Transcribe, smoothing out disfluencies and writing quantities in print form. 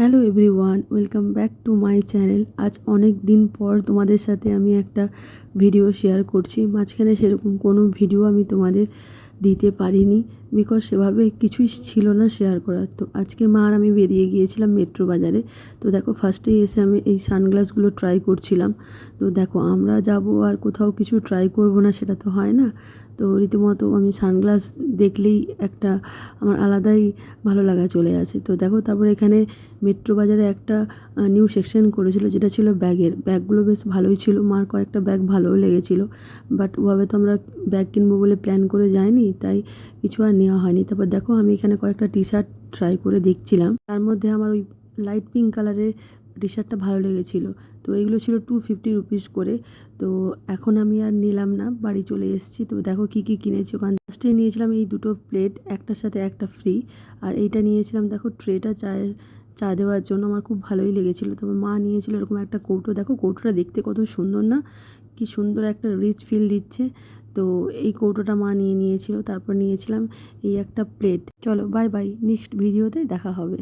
Hello everyone, welcome back to my channel. আজ অনেক দিন পর তোমাদের সাথে আমি একটা ভিডিও শেয়ার করছি। মাঝখানে সেরকম কোনো ভিডিও আমি তোমাদের দিতে পারিনি, বিকজ সেভাবে কিছুই ছিল না শেয়ার করার। তো আজকে মা আর আমি বেরিয়ে গিয়েছিলাম মেট্রো বাজারে। তো দেখো, ফার্স্টেই এসে আমি এই সানগ্লাসগুলো ট্রাই করছিলাম। তো দেখো, আমরা যাব আর কোথাও কিছু ট্রাই করব না সেটা তো হয় না। তো রীতিমতো আমি সানগ্লাস দেখলেই একটা আমার আলাদাই ভালো লাগা চলে আসে। তো দেখো, তারপর এখানে মেট্রো বাজারে একটা নিউ সেকশন করেছিল, যেটা ছিল ব্যাগগুলো বেশ ভালোই ছিল। মার কয়েকটা ব্যাগ ভালোও লেগেছিলো, বাট ওভাবে তো আমরা ব্যাগ কিনবো বলে প্ল্যান করে যাইনি, তাই কিছু আর নেওয়া হয়নি। তারপর দেখো, আমি এখানে কয়েকটা টি শার্ট ট্রাই করে দেখছিলাম। তার মধ্যে আমার ওই লাইট পিঙ্ক কালারের টি শার্টটা ভালো লেগেছিলো। তো এইগুলো ছিল 250 রুপিস করে। তো এখন আমি আর নিলাম না, বাড়ি চলে এসেছি। তো দেখো কী কী কিনেছি। ওখানে ফার্স্টে নিয়েছিলাম এই দুটো প্লেট, একটার সাথে একটা ফ্রি। আর এইটা নিয়েছিলাম, দেখো ট্রেটা চা দেওয়ার জন্য, আমার খুব ভালোই লেগেছিলো। তারপর মা নিয়েছিল এরকম একটা কৌটো। দেখো কৌটোটা দেখতে কত সুন্দর না, কি সুন্দর একটা রিচ ফিল দিচ্ছে। তো এই কৌটোটা মা নিয়েছিল। তারপর নিয়েছিলাম এই একটা প্লেট। চলো বাই বাই, নেক্সট ভিডিওতে দেখা হবে।